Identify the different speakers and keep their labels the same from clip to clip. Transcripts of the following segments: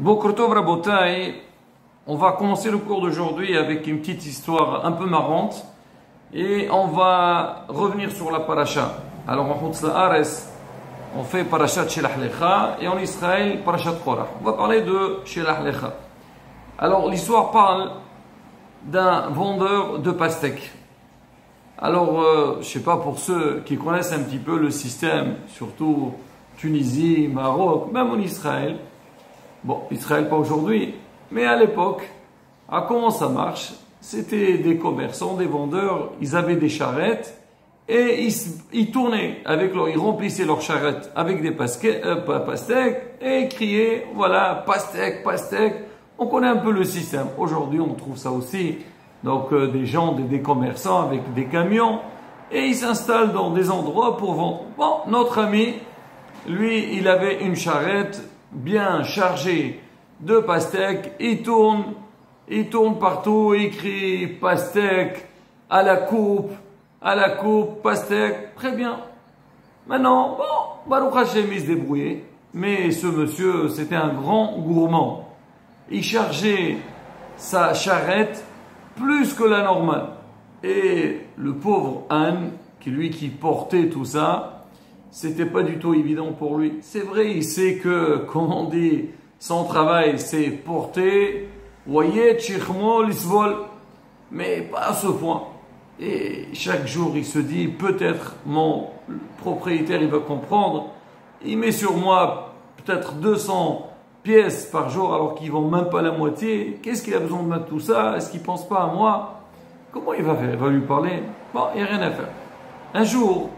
Speaker 1: Boker Tov Rabotai, on va commencer le cours d'aujourd'hui avec une petite histoire un peu marrante et on va revenir sur la paracha. Alors en Chutz La'aretz, on fait parachat Shelach Lecha et en Israël parachat Korach. On va parler de Shelach Lecha. Alors l'histoire parle d'un vendeur de pastèques. Alors je ne sais pas, pour ceux qui connaissent un petit peu le système, surtout Tunisie, Maroc, même en Israël. Bon, Israël pas aujourd'hui, mais à l'époque, comment ça marche? C'était des commerçants, des vendeurs, ils avaient des charrettes et ils tournaient avec ils remplissaient leurs charrettes avec des pastèques et ils criaient, voilà, pastèque, pastèque. On connaît un peu le système. Aujourd'hui, on trouve ça aussi. Donc, des gens, des commerçants avec des camions et ils s'installent dans des endroits pour vendre. Bon, notre ami, lui, il avait une charrette bien chargé de pastèques, il tourne partout, il crie pastèque à la coupe, pastèque, très bien. Maintenant, bon, Baruch Hashem, il se débrouillait, mais ce monsieur, c'était un grand gourmand. Il chargeait sa charrette plus que la normale. Et le pauvre âne, qui portait tout ça, c'était pas du tout évident pour lui. C'est vrai, il sait que, comme on dit, son travail c'est porter, voyez, tchichmo, lisvol, mais pas à ce point. Et chaque jour, il se dit, peut-être mon propriétaire, il va comprendre, il met sur moi peut-être 200 pièces par jour alors qu'ils vont même pas la moitié. Qu'est-ce qu'il a besoin de mettre tout ça? Est-ce qu'il pense pas à moi? Comment il va faire? Il va lui parler? Bon, il n'y a rien à faire. Un jour,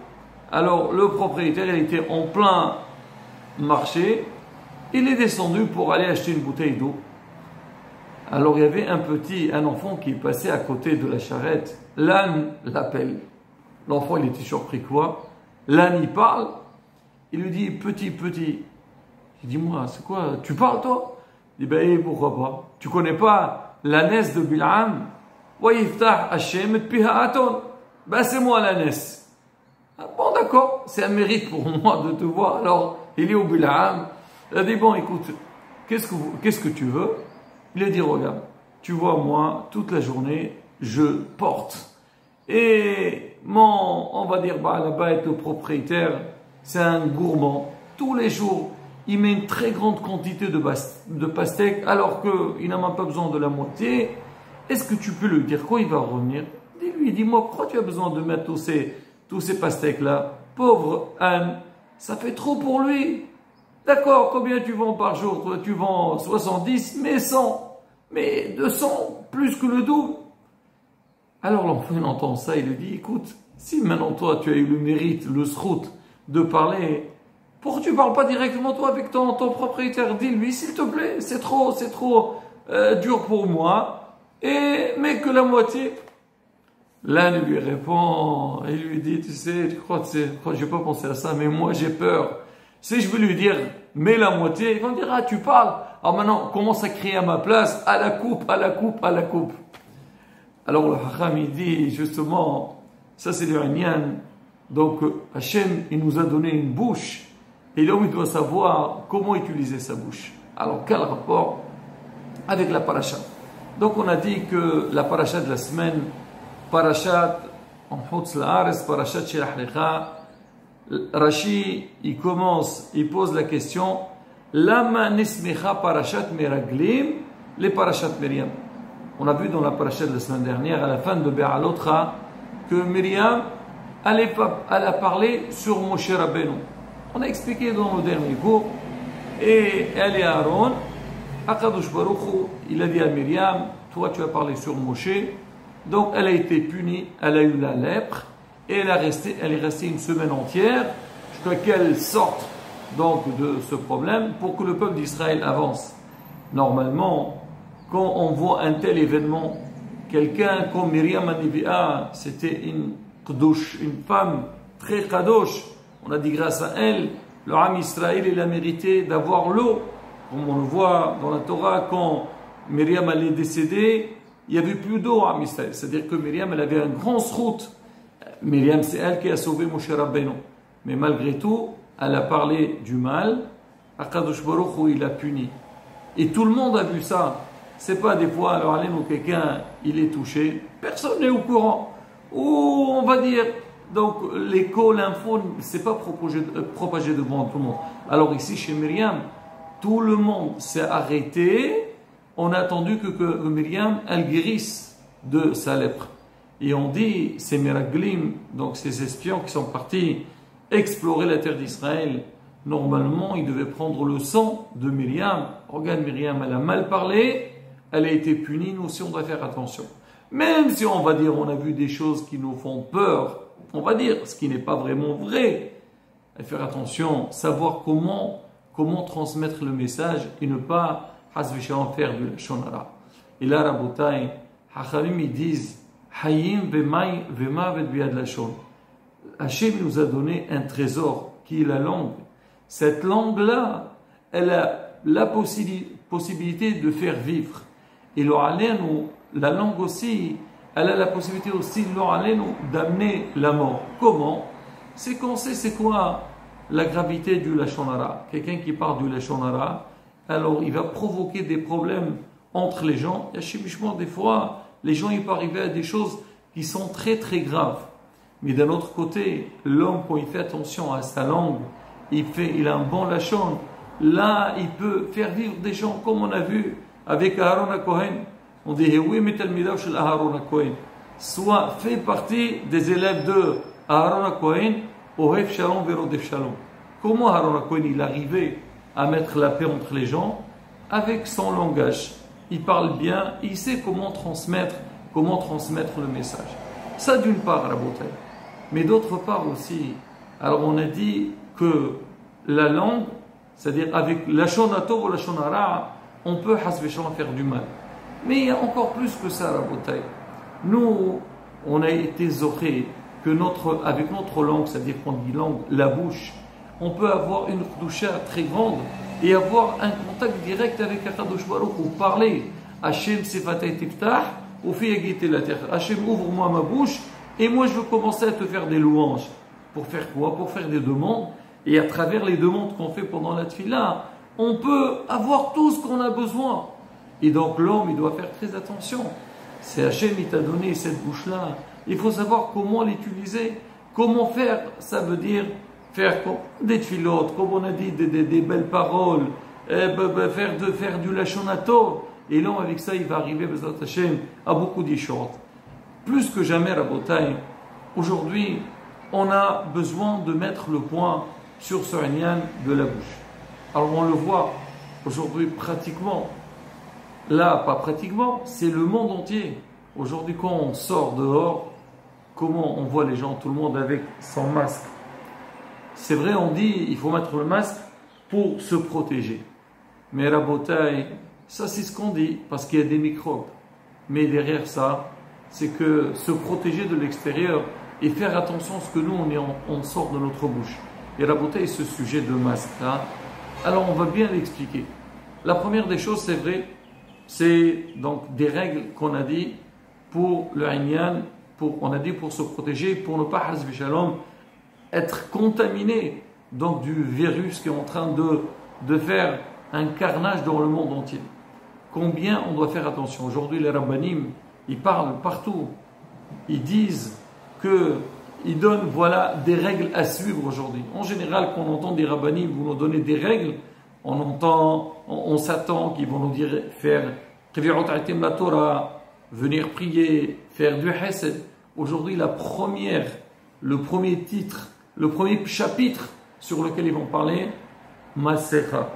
Speaker 1: alors le propriétaire, il était en plein marché, il est descendu pour aller acheter une bouteille d'eau. Alors il y avait un enfant qui passait à côté de la charrette. L'âne l'appelle. L'enfant, il était surpris, quoi? L'âne, il parle, il lui dit, petit. Il dit, moi, c'est quoi? Tu parles, toi? Il dit, ben, pourquoi pas? Tu connais pas l'ânesse de Bil'am? Wa yiftah Hashem et piha. Ben, c'est moi l'ânesse. Ah, bon, d'accord, c'est un mérite pour moi de te voir. Alors, il est au Bil'am. Il a dit, bon, écoute, qu'est-ce que tu veux? Il a dit, regarde, tu vois, moi, toute la journée, je porte. Et on va dire, bah, là-bas, être le propriétaire, c'est un gourmand. Tous les jours, il met une très grande quantité de pastèques, alors qu'il n'a même pas besoin de la moitié. Est-ce que tu peux lui dire quoi? Il va revenir. Dis-lui, dis-moi, pourquoi tu as besoin de mettre tous ces pastèques-là? Pauvre âne, ça fait trop pour lui. D'accord, combien tu vends par jour? Toi, tu vends 70, mais 100. Mais 200, plus que le double. Alors l'enfant, il entend ça, il lui dit, écoute, si maintenant toi, tu as eu le mérite, le srout, de parler, pourquoi tu ne parles pas directement toi avec ton propriétaire? Dis-lui, s'il te plaît, c'est trop dur pour moi, mais que la moitié. L'âne lui répond, il lui dit, tu sais, je crois que j'ai pas pensé à ça, mais moi j'ai peur. Si je veux lui dire, mets la moitié, il va me dire, ah, tu parles. Alors maintenant, commence à crier à ma place, à la coupe. Alors le Hacham, il dit, justement, ça c'est le Inyan. Donc, Hachem, il nous a donné une bouche. Et l'homme, il doit savoir comment utiliser sa bouche. Alors, quel rapport avec la paracha? Donc, on a dit que la paracha de la semaine, parachat en Chutz La'aretz, parachat Shelach Lecha, Rashi, il pose la question, Lama nismecha parachat meraglim, les parachat Myriam. On a vu dans la paracha de la semaine dernière, à la fin de Be'alotra, que Myriam, elle a parlé sur Moshe Rabbeinu. On a expliqué dans le dernier cours, et elle et Aaron, Akadosh Baruch Hu, il a dit à Myriam, toi tu as parlé sur Moshe, donc elle a été punie, elle a eu la lèpre, et elle est restée une semaine entière, jusqu'à qu'elle sorte donc de ce problème, pour que le peuple d'Israël avance. Normalement, quand on voit un tel événement, quelqu'un comme Myriam Anibi'a, c'était une femme très kadosh, on a dit grâce à elle, le Ham Israël, il a mérité d'avoir l'eau. Comme on le voit dans la Torah, quand Myriam est décédée, il n'y avait plus d'eau à Ham Israël. C'est-à-dire que Myriam, elle avait un grand srout. Myriam, c'est elle qui a sauvé Moshe Rabbeinu. Mais malgré tout, elle a parlé du mal. Akadosh Baruch Hu, il a puni. Et tout le monde a vu ça. C'est pas des fois, alors allez, où quelqu'un, il est touché, personne n'est au courant. Ou on va dire, donc l'écho, l'info, c'est pas propagé devant tout le monde. Alors ici, chez Myriam, tout le monde s'est arrêté. On a attendu que Myriam, elle guérisse de sa lèpre. Et on dit, ces miraglim, donc ces espions qui sont partis explorer la terre d'Israël, normalement, ils devaient prendre le sang de Myriam. Regarde, Myriam, elle a mal parlé, elle a été punie, nous aussi on doit faire attention. Même si on va dire, on a vu des choses qui nous font peur, on va dire, ce qui n'est pas vraiment vrai, et faire attention, savoir comment transmettre le message et ne pas faire du shonara. Et là, Rabotai, Hachamim, ils disent, Hayim vemavet biad lashon. Hachem nous a donné un trésor qui est la langue. Cette langue-là, elle a la possibilité de faire vivre. Et la langue aussi, elle a la possibilité aussi d'amener la mort. Comment? C'est qu'on sait c'est quoi la gravité du lashon hara. Quelqu'un qui parle du lashon hara, alors il va provoquer des problèmes entre les gens. Et chimiquement, des fois, les gens ils peuvent arriver à des choses qui sont très très graves. Mais d'un autre côté, l'homme, quand il fait attention à sa langue, il a un bon lashon, là, il peut faire vivre des gens comme on a vu avec Aaron HaKohen. On dit, oui, mais Talmidav shel Aaron HaKohen. Soit fait partie des élèves de Aaron HaKohen, Ohev Shalom Verodef Shalom. Comment Aaron HaKohen, il arrivait à mettre la paix entre les gens? Avec son langage. Il parle bien, il sait comment transmettre le message. Ça d'une part, la beauté. Mais d'autre part aussi, alors on a dit que la langue, c'est-à-dire avec la shonatov ou la shonara, on peut faire du mal. Mais il y a encore plus que ça, la beauté. Nous, on a été zorés que avec notre langue, c'est-à-dire qu'on dit langue, la bouche, on peut avoir une kdusha très grande et avoir un contact direct avec Akadosh Baruch ou parler. Hachem sefatay tiftah, ou fi yagite la terre. Hachem, ouvre-moi ma bouche et moi je veux commencer à te faire des louanges. Pour faire quoi? Pour faire des demandes. Et à travers les demandes qu'on fait pendant la tefila, on peut avoir tout ce qu'on a besoin. Et donc l'homme, il doit faire très attention. C'est Hachem, il t'a donné cette bouche-là. Il faut savoir comment l'utiliser. Comment faire? Ça veut dire faire des tfilotes, comme on a dit, des belles paroles, faire du lashon tov. Et l'homme, avec ça, il va arriver, Bezrat Hachem, à beaucoup d'ishorot. Plus que jamais, Rabotai, aujourd'hui, on a besoin de mettre le point sur ce régnan de la bouche. Alors on le voit aujourd'hui pratiquement, là pas pratiquement, c'est le monde entier. Aujourd'hui quand on sort dehors, comment on voit les gens, tout le monde avec son masque. C'est vrai, on dit il faut mettre le masque pour se protéger. Mais Rabotai, ça c'est ce qu'on dit, parce qu'il y a des microbes. Mais derrière ça, c'est que se protéger de l'extérieur et faire attention à ce que nous on sort de notre bouche. Et Rabotai, ce sujet de masque là, alors on va bien l'expliquer. La première des choses, c'est vrai, c'est donc des règles qu'on a dit pour le Inyan, on a dit pour se protéger, pour ne pas, Hazvi Shalom, être contaminé donc du virus qui est en train de faire un carnage dans le monde entier. Combien on doit faire attention. Aujourd'hui, les rabbanim, ils parlent partout. Ils disent qu'ils donnent voilà, des règles à suivre aujourd'hui. En général, quand on entend des rabbanim vous nous donner des règles, on s'attend qu'ils vont nous dire faire la Torah, venir prier, faire du Hesed. Aujourd'hui, le premier titre, le premier chapitre sur lequel ils vont parler, Masecha.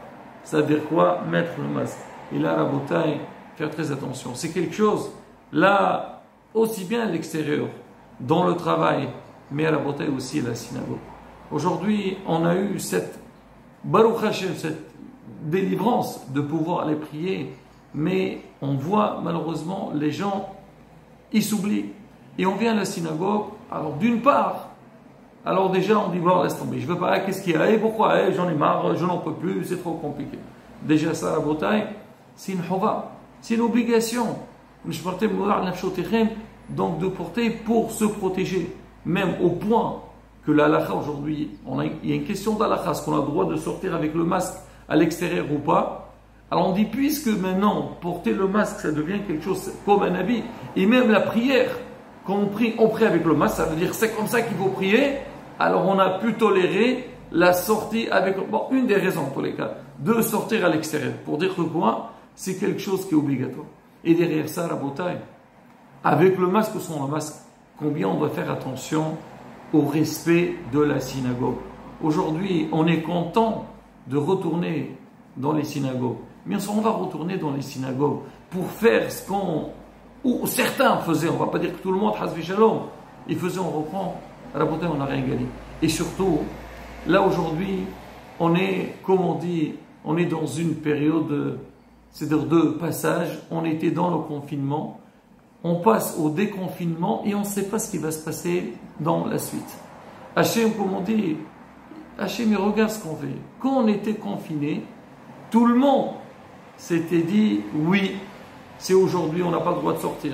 Speaker 1: C'est-à-dire quoi? Mettre le masque. Et là, Rabotai, faire très attention. C'est quelque chose, là, aussi bien à l'extérieur, dans le travail, mais à Rabotai aussi à la synagogue. Aujourd'hui, on a eu cette Baruch Hashem, cette délivrance de pouvoir aller prier, mais on voit malheureusement les gens, ils s'oublient. Et on vient à la synagogue, alors d'une part, alors déjà on dit bon laisse tomber, je veux pas, qu'est-ce qu'il y a, et pourquoi, j'en ai marre, je n'en peux plus, c'est trop compliqué. Déjà ça, la bataille, c'est une chova, c'est une obligation. Donc de porter pour se protéger, même au point que l'halakha aujourd'hui, il y a une question d'halakha, est-ce qu'on a le droit de sortir avec le masque à l'extérieur ou pas? Alors on dit, puisque maintenant, porter le masque, ça devient quelque chose comme un habit, et même la prière, quand on prie avec le masque, ça veut dire c'est comme ça qu'il faut prier, alors on a pu tolérer la sortie avec, bon, une des raisons en tous les cas, de sortir à l'extérieur. Pour dire que quoi, c'est quelque chose qui est obligatoire. Et derrière ça, Rabotai, avec le masque ou sans le masque, combien on doit faire attention au respect de la synagogue. Aujourd'hui, on est content de retourner dans les synagogues. Mais on va retourner dans les synagogues pour faire ce ou certains faisaient, on ne va pas dire que tout le monde, Hazvi Shalom, ils faisaient, on reprend, Rabotai, on n'a rien gagné. Et surtout, là aujourd'hui, on est, comme on dit, on est dans une période, c'est-à-dire de passage, on était dans le confinement, on passe au déconfinement et on ne sait pas ce qui va se passer dans la suite. Hachem, comme on dit, Hachem, il regarde ce qu'on fait. Quand on était confiné, tout le monde s'était dit, oui, si aujourd'hui on n'a pas le droit de sortir,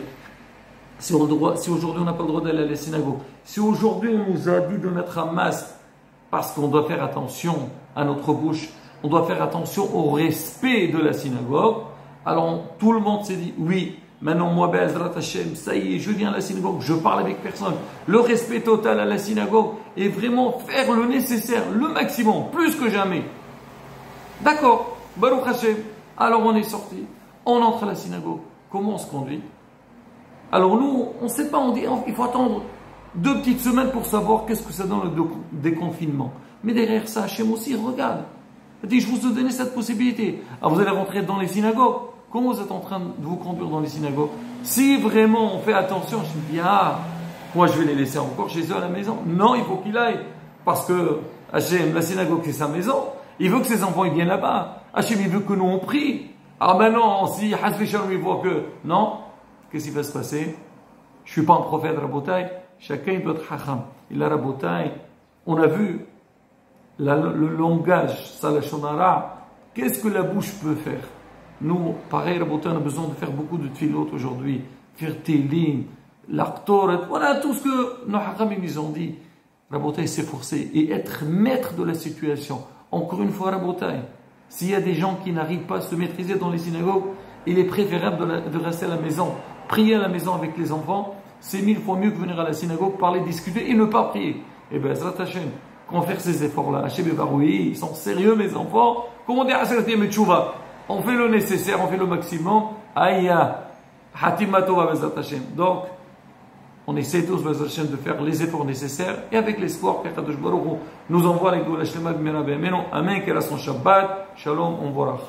Speaker 1: si aujourd'hui on n'a pas le droit d'aller à la synagogue, si aujourd'hui on nous a dit de mettre un masque, parce qu'on doit faire attention à notre bouche, on doit faire attention au respect de la synagogue, alors tout le monde s'est dit, oui, maintenant moi, Be'ezrat Hashem, ça y est, je viens à la synagogue, je parle avec personne, le respect total à la synagogue, et vraiment faire le nécessaire, le maximum, plus que jamais. D'accord, Baruch Hashem, alors on est sorti, on entre à la synagogue, comment on se conduit? Alors nous, on ne sait pas, on dit, il faut attendre 2 petites semaines pour savoir qu'est-ce que ça donne le déconfinement. Mais derrière ça, Hachem aussi regarde. Il dit, je vous ai donné cette possibilité. Alors vous allez rentrer dans les synagogues. Comment vous êtes en train de vous conduire dans les synagogues? Si vraiment on fait attention, je me dis, moi je vais les laisser encore chez eux à la maison. Non, il faut qu'il aille. Parce que Hachem, la synagogue c'est sa maison. Il veut que ses enfants ils viennent là-bas. Hachem, il veut que nous on prie. Alors maintenant, si Hazvi Shalom il voit que non, qu'est-ce qui va se passer? Je ne suis pas un prophète, Rabotai. Chacun doit être hacham. Il a Rabotai. On a vu le langage, ça la shonara. Qu'est-ce que la bouche peut faire? Nous, pareil, Rabotai, on a besoin de faire beaucoup de tfilot aujourd'hui. Faire télim, l'actor, voilà tout ce que nos hachamim ils ont dit. Rabotai, s'efforcer et être maître de la situation. Encore une fois, Rabotai, s'il y a des gens qui n'arrivent pas à se maîtriser dans les synagogues, il est préférable de rester à la maison. Prier à la maison avec les enfants, c'est 1000 fois mieux que venir à la synagogue, parler, discuter et ne pas prier. Et bien, Zrat Hashem, qu'on va faire ces efforts-là. Hachem et Baroui, ils sont sérieux, mes enfants. Comment on dit Hashem et Tchouva? On fait le nécessaire, on fait le maximum. Aïya, Hatima Tova, Zrat Hashem. Donc, on essaie tous, Zrat Hashem, de faire les efforts nécessaires et avec l'espoir qu'Akadosh Baruch Hu nous envoie les Goula Shlema B'Mera B'Ameno. Amen, qu'elle a son Shabbat. Shalom, on vorach.